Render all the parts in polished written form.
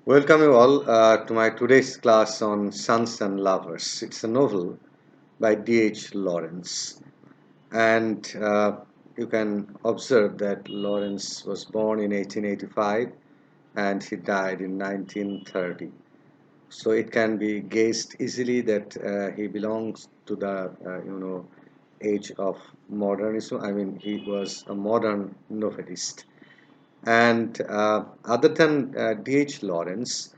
Welcome you all to my today's class on Sons and Lovers. It's a novel by D.H. Lawrence, and you can observe that Lawrence was born in 1885 and he died in 1930. So it can be guessed easily that he belongs to the age of modernism. I mean, he was a modern novelist. And other than D.H. Lawrence,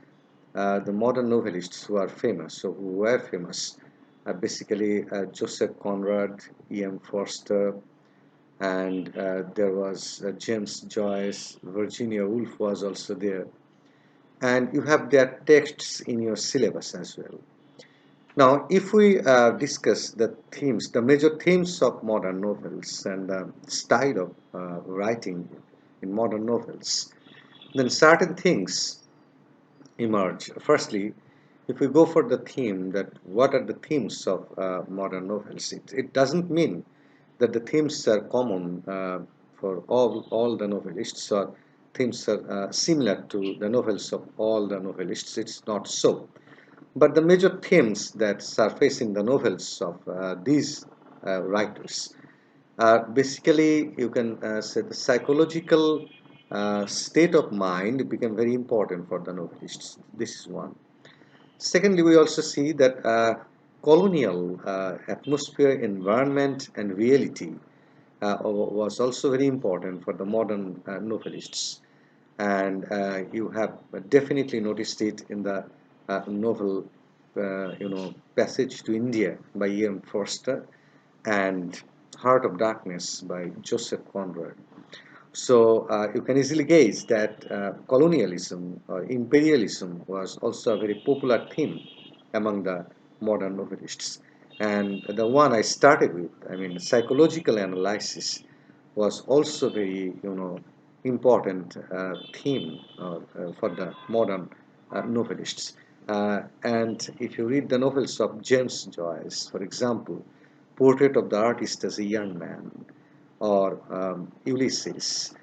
the modern novelists who are famous, so who were famous, are basically Joseph Conrad, E.M. Forster, and there was James Joyce, Virginia Woolf was also there. And you have their texts in your syllabus as well. Now, if we discuss the themes, the major themes of modern novels and the style of writing in modern novels, then certain things emerge. Firstly, if we go for the theme that what are the themes of modern novels, it doesn't mean that the themes are common for all the novelists or themes are similar to the novels of all the novelists. It's not so. But the major themes that surface in the novels of these writers are basically, you can say, the psychological state of mind became very important for the novelists. This is one. Secondly, we also see that colonial atmosphere, environment, and reality was also very important for the modern novelists. And you have definitely noticed it in the novel, Passage to India by E.M. Forster and Heart of Darkness by Joseph Conrad. So you can easily gauge that colonialism or imperialism was also a very popular theme among the modern novelists. And the one I started with, I mean, psychological analysis was also very, important theme for the modern novelists. And if you read the novels of James Joyce, for example, Portrait of the Artist as a Young Man, or Ulysses.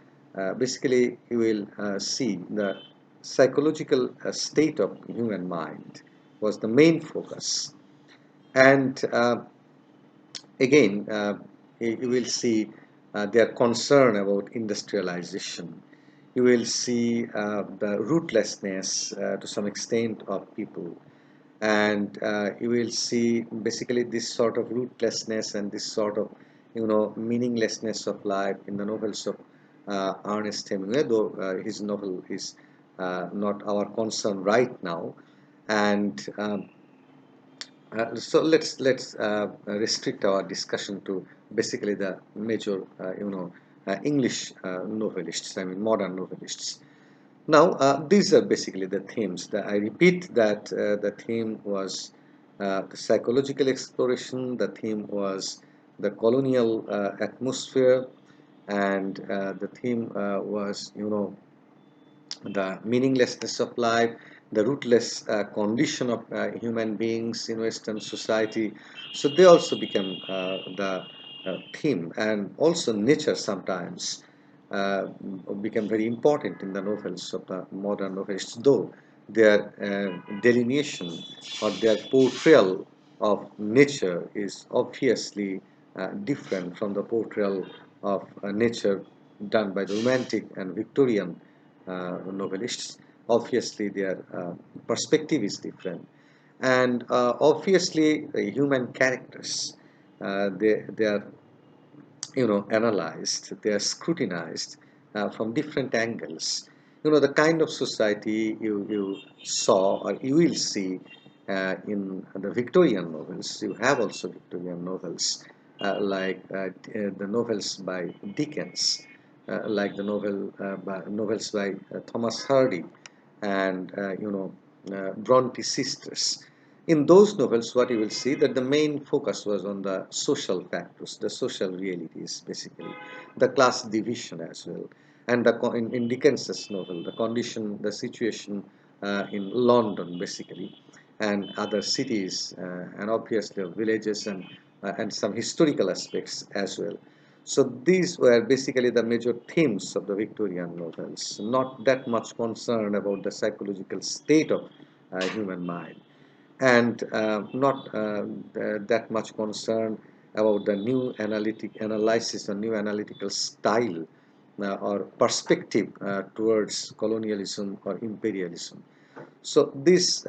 Basically, you will see the psychological state of human mind was the main focus. And again, you will see their concern about industrialization. You will see the rootlessness to some extent of people, and you will see basically this sort of rootlessness and this sort of meaninglessness of life in the novels of Ernest Hemingway, though his novel is not our concern right now. And so let's restrict our discussion to basically the major English novelists, I mean modern novelists. Now, these are basically the themes. I repeat that the theme was the psychological exploration, the theme was the colonial atmosphere, and the theme was, the meaninglessness of life, the rootless condition of human beings in Western society. So they also become the theme, and also nature sometimes uh, become very important in the novels of the modern novelists, though their delineation or their portrayal of nature is obviously different from the portrayal of nature done by the Romantic and Victorian novelists. Obviously, their perspective is different, and obviously, human characters they are analyzed, they are scrutinized from different angles. The kind of society you saw or you will see in the Victorian novels. You have also Victorian novels the novels by Dickens, like the novels by Thomas Hardy and Bronte sisters. In those novels, what you will see that the main focus was on the social factors, the social realities, basically, the class division as well, and in Dickens's novel, the condition, the situation in London, basically, and other cities, and obviously villages and some historical aspects as well. So these were basically the major themes of the Victorian novels, not that much concern about the psychological state of human mind, and not that much concern about the new analytic analysis or new analytical style or perspective towards colonialism or imperialism. So this,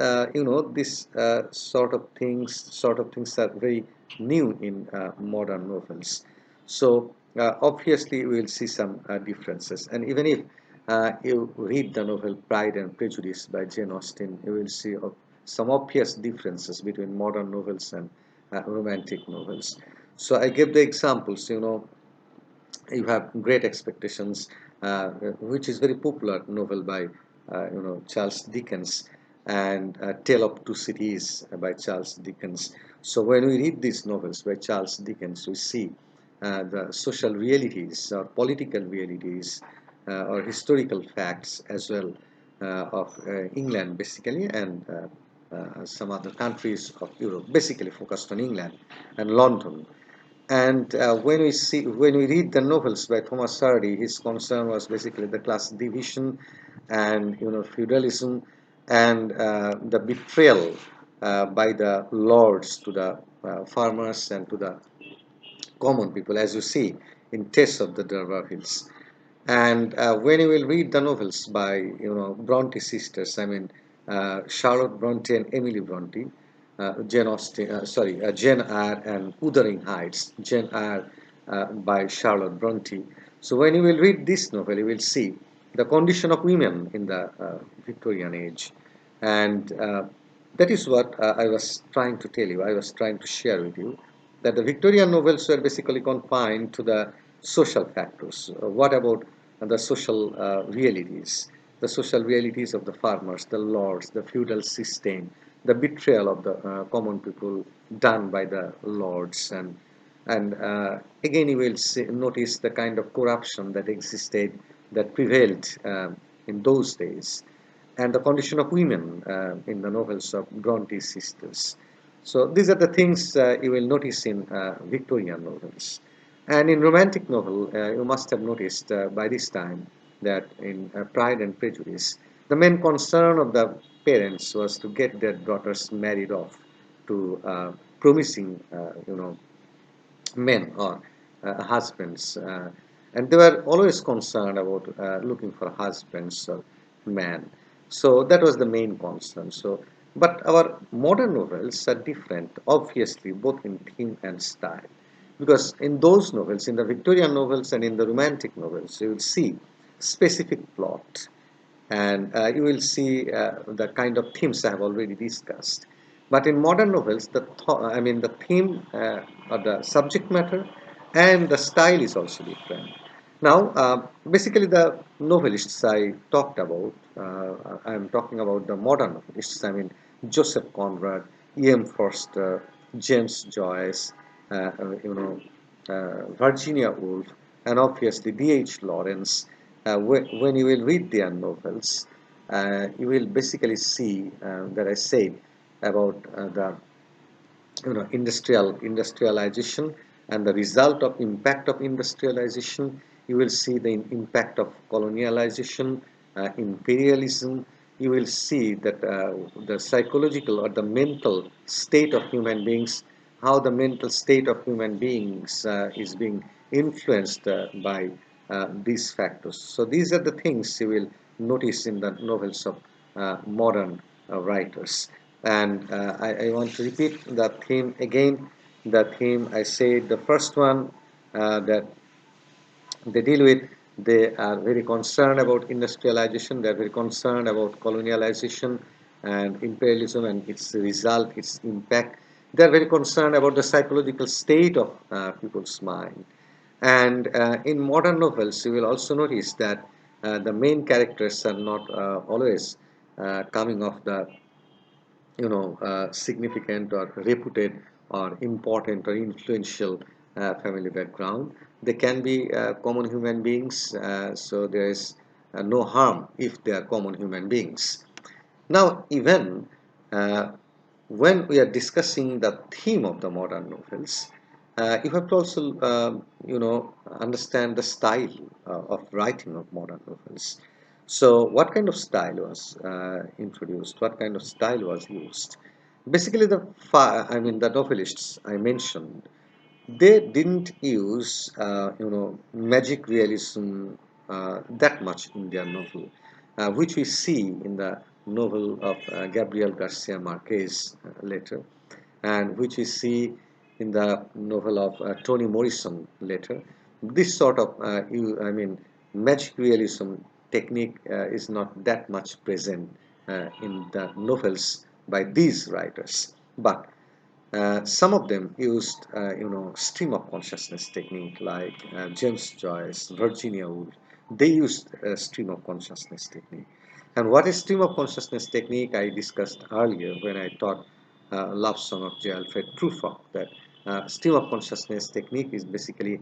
this sort of things are very new in modern novels. So obviously we will see some differences. And even if you read the novel Pride and Prejudice by Jane Austen, you will see some obvious differences between modern novels and romantic novels. So I give the examples. You have Great Expectations, which is very popular novel by Charles Dickens, and Tale of Two Cities by Charles Dickens. So when we read these novels by Charles Dickens, we see the social realities or political realities or historical facts as well of England basically, and some other countries of Europe, basically focused on England and London. And when we read the novels by Thomas Hardy, his concern was basically the class division and feudalism and the betrayal by the lords to the farmers and to the common people, as you see in Tess of the D'Urbervilles. And when you will read the novels by Bronte sisters, I mean Charlotte Bronte and Emily Bronte, Jane Eyre and Wuthering Heights, Jane Eyre by Charlotte Bronte. So when you will read this novel, you will see the condition of women in the Victorian age, and that is what I was trying to tell you. I was trying to share with you that the Victorian novels were basically confined to the social factors. What about the social realities? The social realities of the farmers, the lords, the feudal system, the betrayal of the common people done by the lords, and again you will notice the kind of corruption that existed, that prevailed in those days, and the condition of women in the novels of Bronte's sisters. So these are the things you will notice in Victorian novels. And in romantic novel, you must have noticed by this time that in Pride and Prejudice, the main concern of the parents was to get their daughters married off to promising, men or husbands. And they were always concerned about looking for husbands or men. So that was the main concern. So, but our modern novels are different, obviously, both in theme and style. Because in those novels, in the Victorian novels and in the romantic novels, you will see specific plot, and you will see the kind of themes I have already discussed. But in modern novels, the theme or the subject matter and the style is also different. Now, basically, the novelists I talked about, I am talking about the modern novelists. I mean, Joseph Conrad, E.M. Forster, James Joyce, uh, uh, you know, Virginia Woolf, and obviously D.H. Lawrence. When you will read their novels, you will basically see that I said about the industrialization and the result of impact of industrialization. You will see the impact of colonialization, imperialism. You will see that the psychological or the mental state of human beings, how the mental state of human beings is being influenced by these factors. So these are the things you will notice in the novels of modern writers. And I want to repeat the theme again. The theme I said, the first one that they deal with, they are very concerned about industrialization, they are very concerned about colonialization and imperialism and its result, its impact. They are very concerned about the psychological state of people's mind. And in modern novels, you will also notice that the main characters are not always coming off the significant or reputed or important or influential family background. They can be common human beings, so there is no harm if they are common human beings. Now, even uh, when we are discussing the theme of the modern novels, You have to also, understand the style of writing of modern novels. So, what kind of style was introduced? What kind of style was used? Basically, the novelists I mentioned, they didn't use, magic realism that much in their novel, which we see in the novel of Gabriel Garcia Marquez later, and which we see in the novel of Toni Morrison later. This sort of, magic realism technique is not that much present in the novels by these writers. But some of them used, stream of consciousness technique, like James Joyce, Virginia Woolf. They used stream of consciousness technique. And what is stream of consciousness technique? I discussed earlier when I taught Love Song of J. Alfred Prufrock, that stream of consciousness technique is basically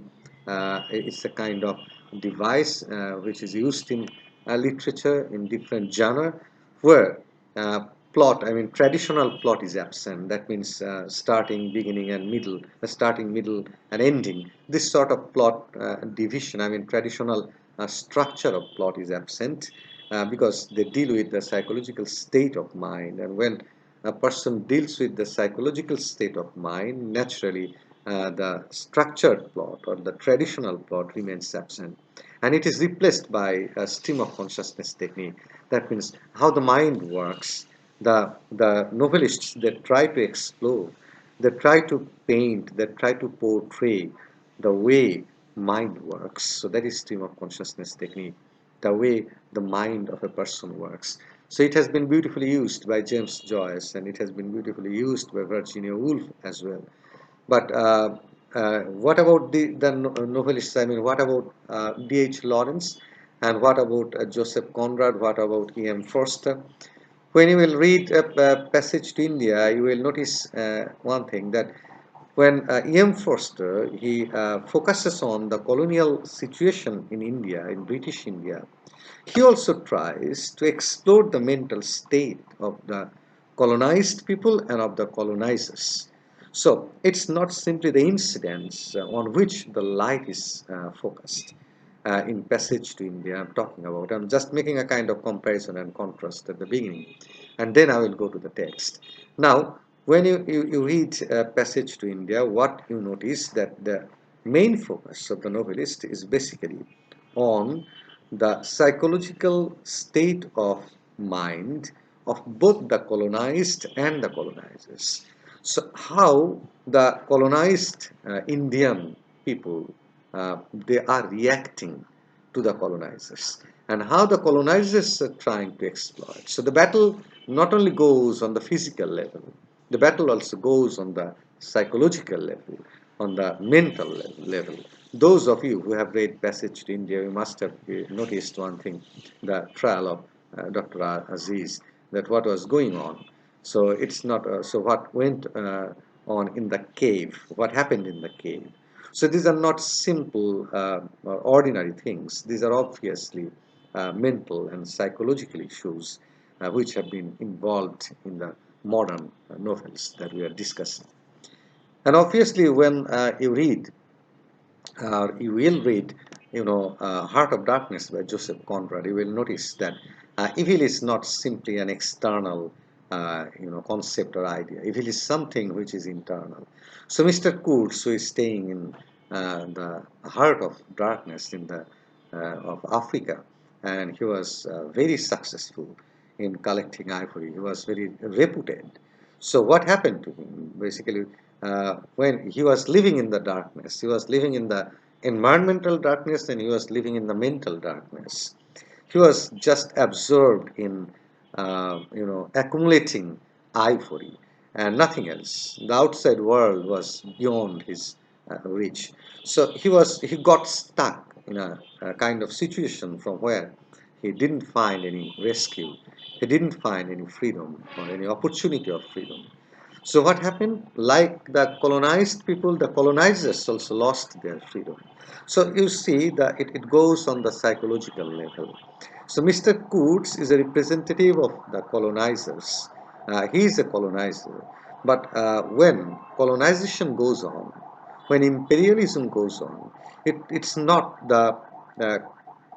it's a kind of device which is used in literature in different genre, where uh, plot, traditional plot is absent. That means starting, beginning, and middle, starting, middle, and ending. This sort of plot division, traditional structure of plot is absent because they deal with the psychological state of mind. And when a person deals with the psychological state of mind, naturally the structured plot or the traditional plot remains absent. And it is replaced by a stream of consciousness technique. That means how the mind works. The novelists, they try to explore, they try to paint, they try to portray the way mind works. So that is stream of consciousness technique, the way the mind of a person works. So it has been beautifully used by James Joyce, and it has been beautifully used by Virginia Woolf as well. But what about the novelists? What about D.H. Lawrence? And what about Joseph Conrad? What about E.M. Forster? When you will read a Passage to India, you will notice one thing, that when E.M. Forster, he focuses on the colonial situation in India, in British India, he also tries to explore the mental state of the colonized people and of the colonizers. So it's not simply the incidents on which the light is focused. In Passage to India, I'm talking about. I'm just making a kind of comparison and contrast at the beginning, and then I will go to the text. Now, when you read Passage to India, what you notice that the main focus of the novelist is basically on the psychological state of mind of both the colonized and the colonizers. So, how the colonized Indian people they are reacting to the colonizers, and how the colonizers are trying to exploit. So, the battle not only goes on the physical level, the battle also goes on the psychological level, on the mental level. Those of you who have read Passage to India, you must have noticed one thing, the trial of Dr. Aziz, that what was going on. So it's not, so what went on in the cave, what happened in the cave. So these are not simple or ordinary things. These are obviously mental and psychological issues which have been involved in the modern novels that we are discussing. And obviously, when you will read, Heart of Darkness by Joseph Conrad, you will notice that evil is not simply an external, concept or idea. Evil is something which is internal. So Mr. Kurtz, who is staying in the heart of darkness in the of Africa, and he was very successful in collecting ivory. He was very reputed. So what happened to him? Basically, when he was living in the darkness, he was living in the environmental darkness, and he was living in the mental darkness. He was just absorbed in, accumulating ivory and nothing else. The outside world was beyond his reach. So he got stuck in a kind of situation from where he didn't find any rescue. He didn't find any freedom or any opportunity of freedom. So what happened? Like the colonized people, the colonizers also lost their freedom. So you see that it goes on the psychological level. So Mr. Kurtz is a representative of the colonizers. He is a colonizer. But when colonization goes on, when imperialism goes on, it's not the uh,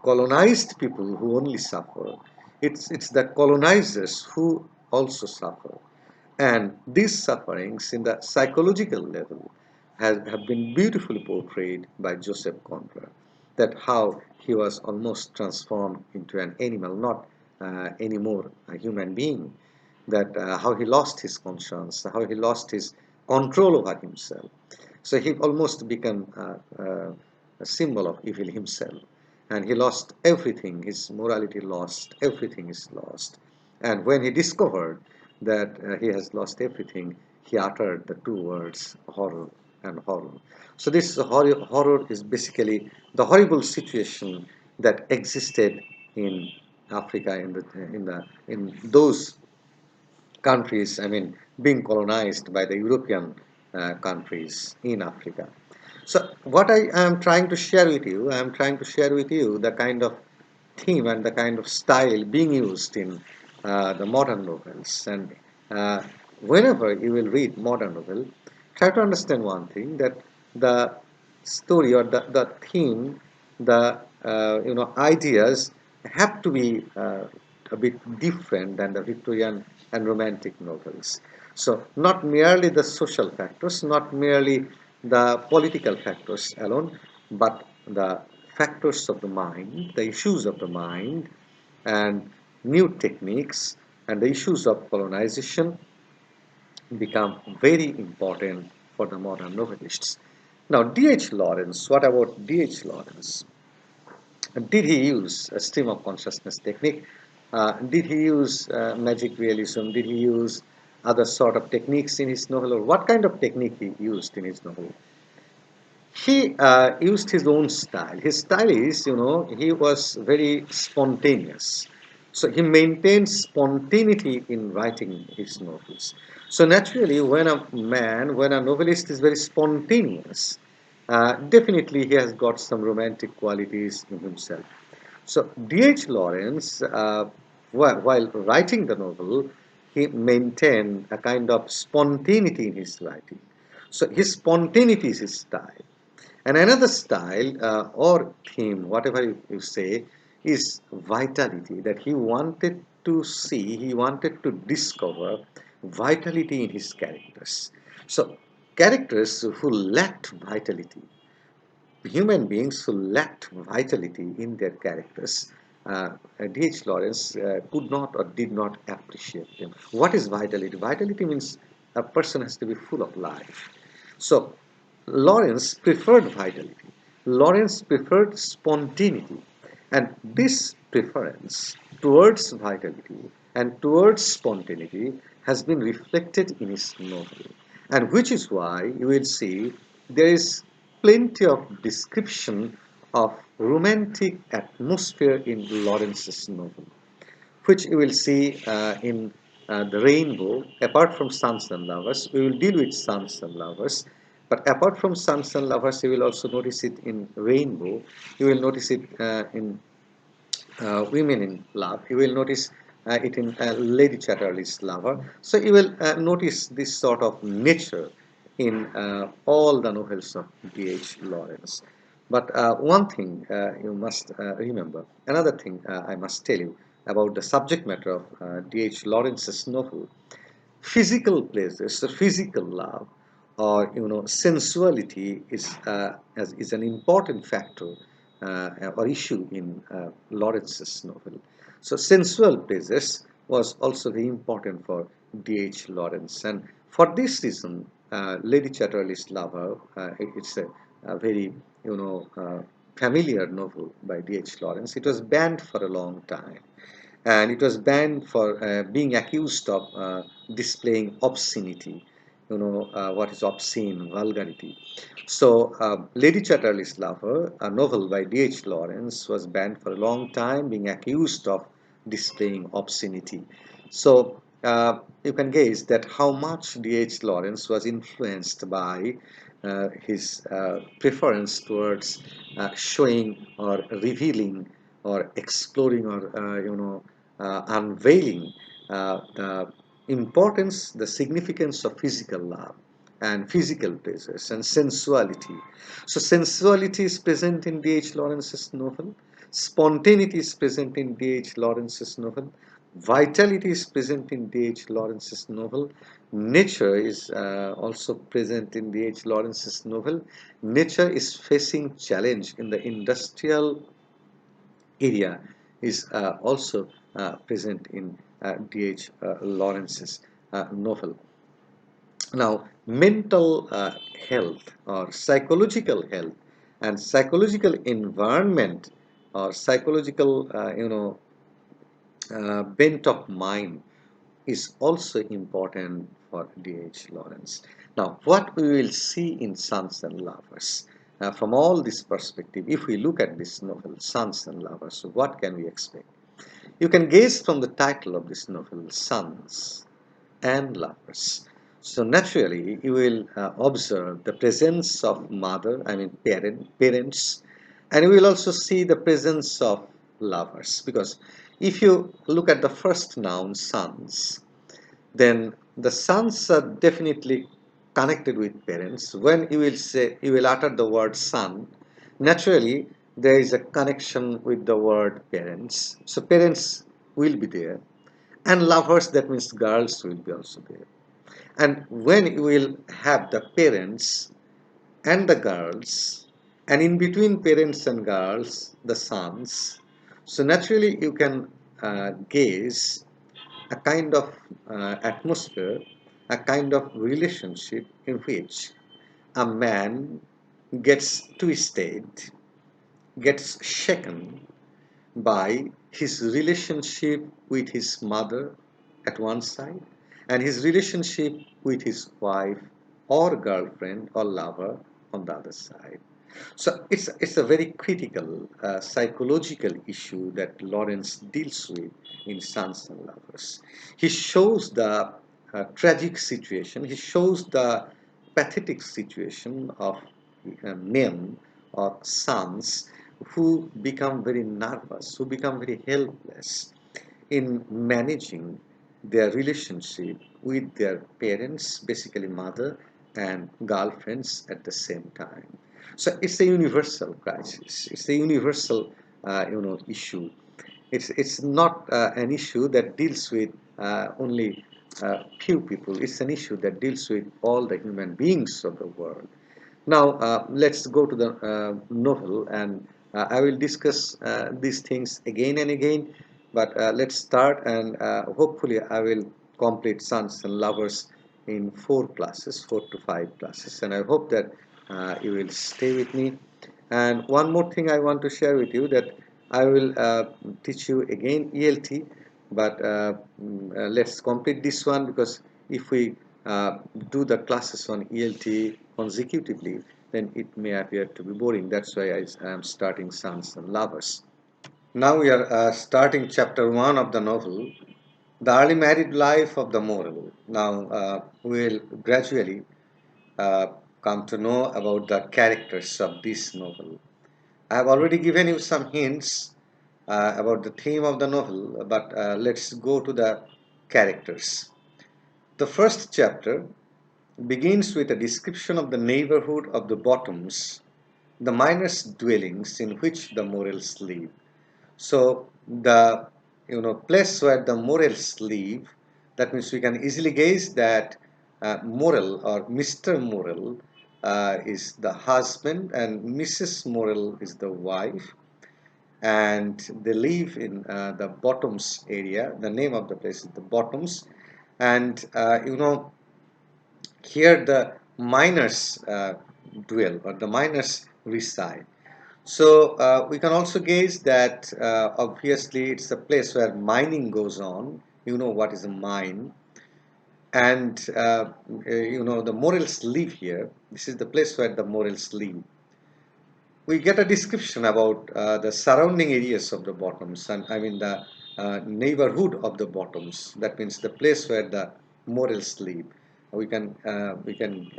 colonized people who only suffer, it's the colonizers who also suffer. And these sufferings in the psychological level have been beautifully portrayed by Joseph Conrad, that how he was almost transformed into an animal, not anymore a human being, that how he lost his conscience, how he lost his control over himself. So he almost became a symbol of evil himself. And he lost everything, his morality lost, everything is lost. And when he discovered that he has lost everything, he uttered the two words horror and horror. So this horror is basically the horrible situation that existed in Africa in those countries, I mean, being colonized by the European countries in Africa. So, what I am trying to share with you, I am trying to share with you the kind of theme and the kind of style being used in the modern novels. And uh, whenever you will read modern novel, try to understand one thing, that the story or the theme, the ideas have to be a bit different than the Victorian and Romantic novels. So not merely the social factors, not merely the political factors alone, but the factors of the mind, the issues of the mind, and new techniques and the issues of colonization become very important for the modern novelists. Now, D.H. Lawrence, what about D.H. Lawrence? Did he use a stream of consciousness technique? Did he use magic realism? Did he use other sort of techniques in his novel? Or what kind of technique he used in his novel? He used his own style. His style is, he was very spontaneous. So he maintained spontaneity in writing his novels. So naturally, when a novelist is very spontaneous, definitely he has got some romantic qualities in himself. So D.H. Lawrence, while writing the novel, he maintained a kind of spontaneity in his writing. So his spontaneity is his style. And another style or theme, whatever you say, is vitality, that he wanted to discover vitality in his characters. So, characters who lacked vitality, human beings who lacked vitality in their characters, D.H. Lawrence could not or did not appreciate them. What is vitality? Vitality means a person has to be full of life. So, Lawrence preferred vitality. Lawrence preferred spontaneity. And this preference towards vitality and towards spontaneity has been reflected in his novel. And which is why you will see there is plenty of description of romantic atmosphere in Lawrence's novel, which you will see in the Rainbow. Apart from Sons and Lovers, we will deal with Sons and Lovers. But apart from Sons and Lovers, you will also notice it in Rainbow. You will notice it in Women in Love. You will notice it in Lady Chatterley's Lover. So you will notice this sort of nature in all the novels of D.H. Lawrence. But one thing you must remember, another thing I must tell you about the subject matter of D.H. Lawrence's novel. Physical pleasures, the physical love, or sensuality is an important factor or issue in Lawrence's novel. So sensual pleasures was also very important for D.H. Lawrence, and for this reason, Lady Chatterley's Lover, it's a very familiar novel by D.H. Lawrence. It was banned for a long time, and it was banned for being accused of displaying obscenity. What is obscene, vulgarity. So, Lady Chatterley's Lover, a novel by D.H. Lawrence, was banned for a long time, being accused of displaying obscenity. So, you can guess that how much D.H. Lawrence was influenced by his preference towards showing or revealing or exploring or unveiling the importance, the significance of physical love. and physical pleasures and sensuality. So sensuality is present in D.H. Lawrence's novel. Spontaneity is present in D.H. Lawrence's novel. Vitality is present in D.H. Lawrence's novel. Nature is also present in D.H. Lawrence's novel. Nature is facing challenge in the industrial area is also present in D.H. Lawrence's novel. Now, mental health or psychological health and psychological environment or psychological, bent of mind is also important for D.H. Lawrence. Now, what we will see in Sons and Lovers, from all this perspective, if we look at this novel, Sons and Lovers, what can we expect? You can guess from the title of this novel, Sons and Lovers. So naturally, you will observe the presence of mother, I mean parents, and you will also see the presence of lovers. Because if you look at the first noun, sons, then the sons are definitely connected with parents. When you will say, you will utter the word son, naturally there is a connection with the word parents. So parents will be there, and lovers, that means girls will be also there. And when you will have the parents and the girls, and in between parents and girls, the sons, so naturally you can gaze a kind of atmosphere, a kind of relationship in which a man gets twisted, gets shaken by his relationship with his mother at one side and his relationship with his wife or girlfriend or lover on the other side. So it's a very critical psychological issue that Lawrence deals with in Sons and Lovers. He shows the tragic situation. He shows the pathetic situation of men or sons who become very nervous, who become very helpless in managing their relationship with their parents, basically mother and girlfriends at the same time. So it's a universal crisis. It's a universal, issue. It's not an issue that deals with only few people. It's an issue that deals with all the human beings of the world. Now, let's go to the novel, and I will discuss these things again and again. But let's start, and hopefully, I will complete Sons and Lovers in 4 classes, 4 to 5 classes. And I hope that you will stay with me. And one more thing I want to share with you, that I will teach you again ELT, but let's complete this one, because if we do the classes on ELT consecutively, then it may appear to be boring. That's why I am starting Sons and Lovers. Now we are starting chapter 1 of the novel, The Early Married Life of the Moral. Now we'll gradually uh, come to know about the characters of this novel. I have already given you some hints about the theme of the novel, but let's go to the characters. The first chapter begins with a description of the neighborhood of the Bottoms, the miners' dwellings in which the Morels live. So the place where the Morels live, that means we can easily guess that Morel or Mr. Morel is the husband and Mrs. Morel is the wife, and they live in the Bottoms area. The name of the place is the Bottoms, and here the miners dwell, or the miners reside. So we can also gauge that obviously it's a place where mining goes on. You know what is a mine, and the Morels live here. This is the place where the Morels live. We get a description about the surrounding areas of the Bottoms, and I mean the neighborhood of the Bottoms. That means the place where the Morels live. We can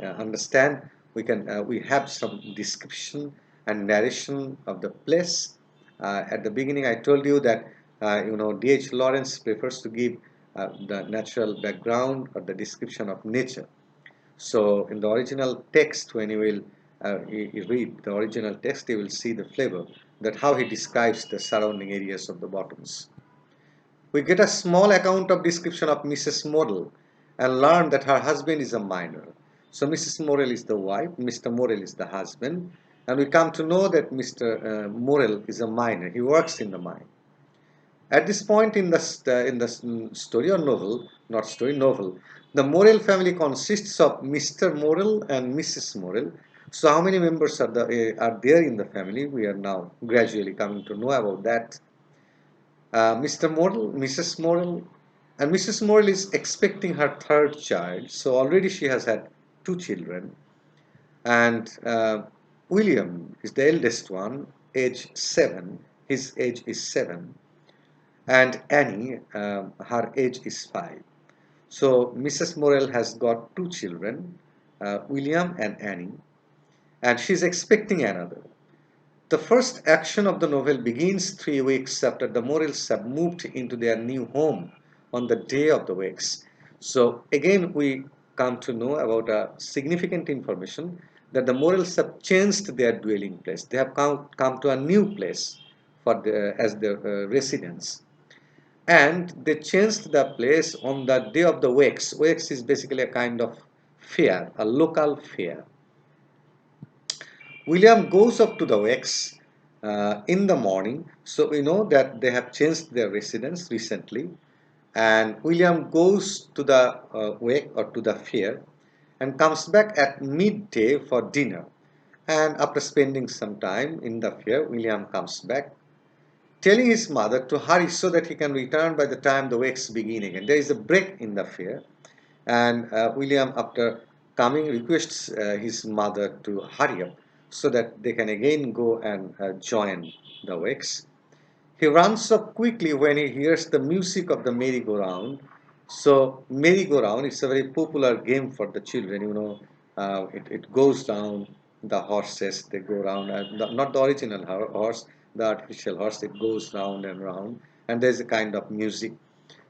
understand. We have some description and narration of the place. At the beginning, I told you that D.H. Lawrence prefers to give the natural background or the description of nature. So in the original text, when you read the original text, you will see the flavor, that how he describes the surrounding areas of the bottoms. We get a small account of description of Mrs. Morel and learn that her husband is a miner. So Mrs. Morel is the wife, Mr. Morel is the husband, and we come to know that Mr. Morel is a miner. He works in the mine. At this point in the story or novel, not story, novel, the Morel family consists of Mr. Morel and Mrs. Morel. So how many members are there in the family? We are now gradually coming to know about that. Mr. Morel, Mrs. Morel, and Mrs. Morel is expecting her third child. So already she has had two children. And William is the eldest one, age 7. His age is 7. And Annie, her age is 5. So Mrs. Morel has got two children, William and Annie, and she's expecting another. The first action of the novel begins 3 weeks after the Morels have moved into their new home on the day of the wakes. So again we come to know about a significant information that the Morels have changed their dwelling place. They have come to a new place as their residence. And they changed the place on the day of the wakes. Wakes is basically a kind of fair, a local fair. William goes up to the wakes in the morning. So we know that they have changed their residence recently. And William goes to the wake or to the fair and comes back at midday for dinner. And after spending some time in the fair, William comes back telling his mother to hurry so that he can return by the time the wakes begin again. There is a break in the fair, and William, after coming, requests his mother to hurry up so that they can again go and join the wakes. He runs up quickly when he hears the music of the merry-go-round. So merry-go-round is a very popular game for the children. It goes down. The horses they go round, not the original horse, the artificial horse. It goes round and round, and there's a kind of music.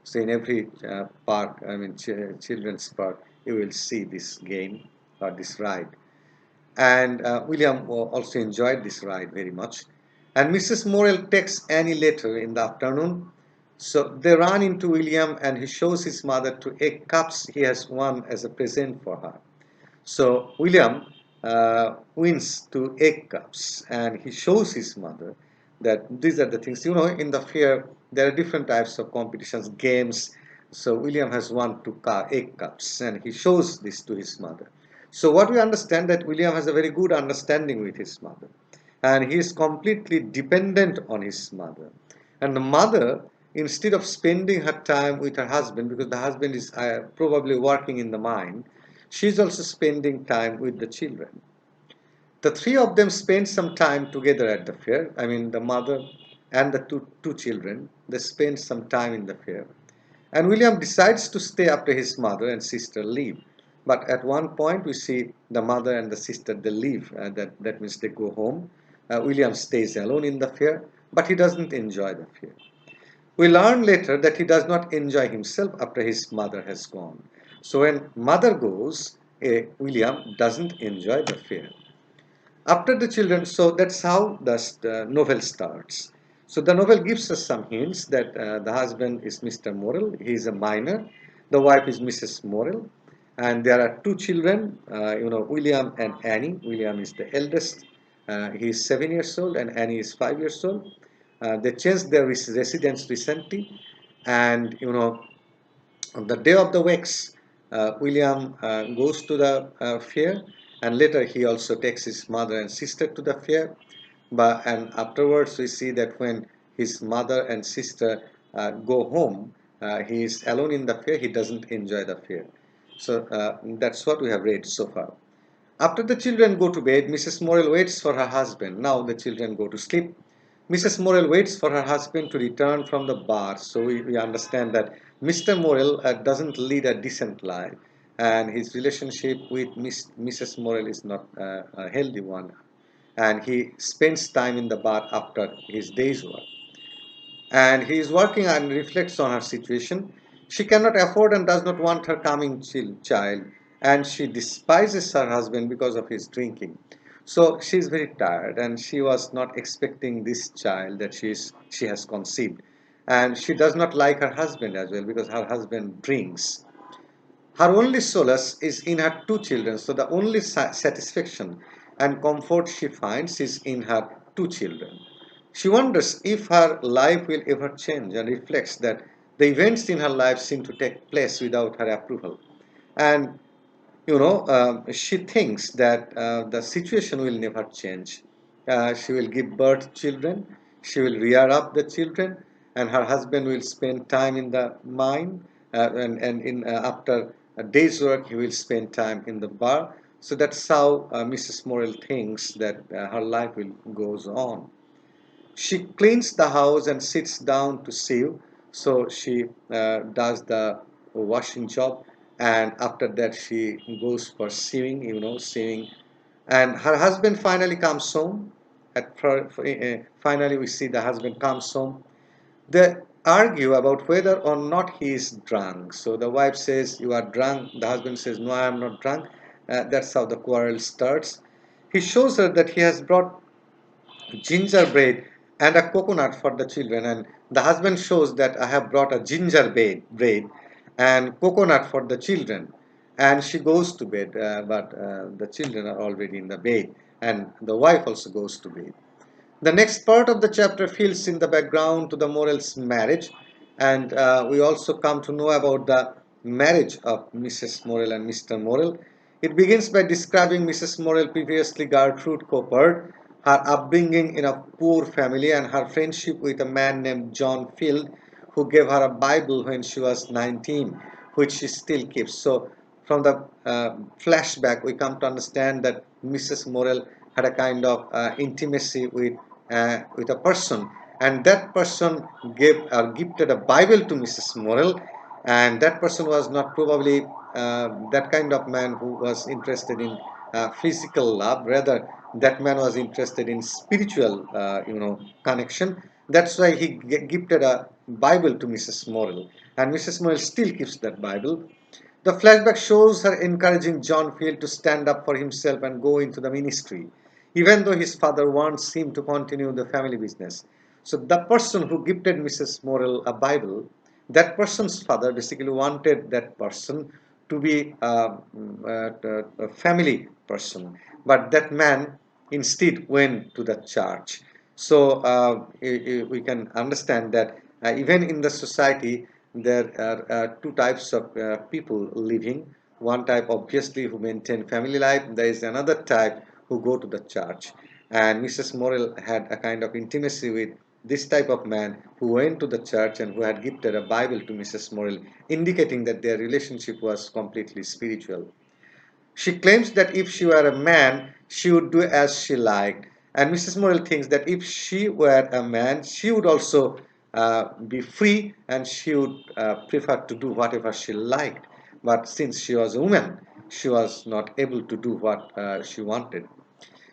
So in every park, I mean children's park, you will see this game or this ride. And William also enjoyed this ride very much. And Mrs. Morel texts Annie later in the afternoon. So they run into William and he shows his mother two egg cups he has won as a present for her. So William wins two egg cups and he shows his mother that these are the things. In the fair, there are different types of competitions, games. So William has won two egg cups and he shows this to his mother. So what we understand that William has a very good understanding with his mother and he is completely dependent on his mother. And the mother, instead of spending her time with her husband, because the husband is probably working in the mine, she's also spending time with the children. The three of them spend some time together at the fair. I mean, the mother and the two children, they spend some time in the fair. And William decides to stay after his mother and sister leave. But at one point, we see the mother and the sister, they leave. That means they go home. William stays alone in the fair, but he doesn't enjoy the fair. We learn later that he does not enjoy himself after his mother has gone. So when mother goes, William doesn't enjoy the fair. After the children, so that's how the novel starts. So the novel gives us some hints that the husband is Mr. Morel, he is a miner, the wife is Mrs. Morel, and there are two children, William and Annie. William is the eldest, he is 7 years old, and Annie is 5 years old. They changed their residence recently, and on the day of the wakes, William goes to the fair, and later he also takes his mother and sister to the fair. And afterwards, we see that when his mother and sister go home, he is alone in the fair. He doesn't enjoy the fair. So that's what we have read so far. After the children go to bed, Mrs. Morel waits for her husband. Now the children go to sleep. Mrs. Morel waits for her husband to return from the bar. So we understand that Mr. Morel doesn't lead a decent life, and his relationship with Mrs. Morel is not a healthy one. And he spends time in the bar after his day's work. And he is working and reflects on her situation. She cannot afford and does not want her coming child and she despises her husband because of his drinking. So she is very tired, and she was not expecting this child that she has conceived, and she does not like her husband as well because her husband drinks. Her only solace is in her two children, so the only satisfaction and comfort she finds is in her two children. She wonders if her life will ever change and reflects that the events in her life seem to take place without her approval. And she thinks that the situation will never change. She will give birth to children, she will rear up the children, and her husband will spend time in the mine, and after a day's work, he will spend time in the bar. So that's how Mrs. Morel thinks that her life will goes on. She cleans the house and sits down to sew. So she does the washing job, and after that she goes for sewing, sewing. And her husband finally comes home. Finally, we see the husband comes home. They argue about whether or not he is drunk. So the wife says, "You are drunk." The husband says, "No, I am not drunk." That's how the quarrel starts. He shows her that he has brought gingerbread and a coconut for the children, and the husband shows that I have brought a gingerbread and coconut for the children, and she goes to bed, but the children are already in the bed, and the wife also goes to bed. The next part of the chapter fills in the background to the Morel's marriage, and we also come to know about the marriage of Mrs. Morel and Mr. Morel. It begins by describing Mrs. Morel, previously Gertrude Coppard, her upbringing in a poor family, and her friendship with a man named John Field, who gave her a Bible when she was 19, which she still keeps. So, from the flashback, we come to understand that Mrs. Morel had a kind of intimacy with a person, and that person gave or gifted a Bible to Mrs. Morel, and that person was not probably that kind of man who was interested in physical love. Rather, that man was interested in spiritual, connection. That's why he gifted a Bible to Mrs. Morel, and Mrs. Morel still keeps that Bible. The flashback shows her encouraging John Field to stand up for himself and go into the ministry, even though his father wants him to continue the family business. So, the person who gifted Mrs. Morel a Bible, that person's father basically wanted that person to be a family person, but that man instead went to the church. So, we can understand that even in the society, there are two types of people living. One type, obviously, who maintain family life. There is another type who go to the church. And Mrs. Morel had a kind of intimacy with this type of man who went to the church and who had gifted a Bible to Mrs. Morel, indicating that their relationship was completely spiritual. She claims that if she were a man, she would do as she liked. And Mrs. Morel thinks that if she were a man, she would also be free, and she would prefer to do whatever she liked. But since she was a woman, she was not able to do what she wanted.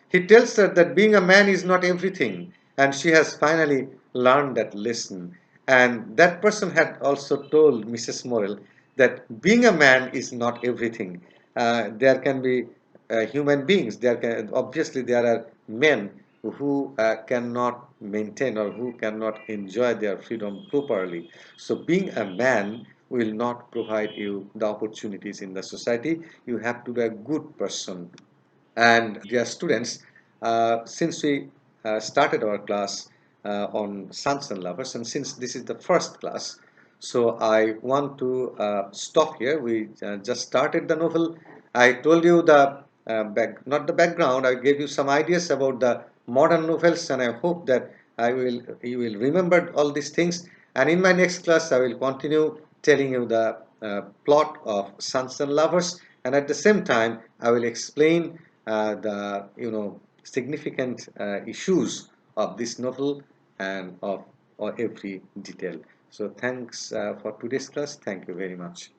He tells her that being a man is not everything, and she has finally learned that lesson. And that person had also told Mrs. Morel that being a man is not everything. There can be human beings. Obviously there are men who cannot maintain or who cannot enjoy their freedom properly. So being a man will not provide you the opportunities in the society. You have to be a good person. And dear students, since we started our class on Sons and Lovers, and since this is the first class, so I want to stop here. We just started the novel. I told you the not the background. I gave you some ideas about the modern novels, and I hope that you will remember all these things. And in my next class, I will continue telling you the plot of Sons and Lovers, and at the same time, I will explain the significant issues of this novel and of every detail. So thanks for today's class. Thank you very much.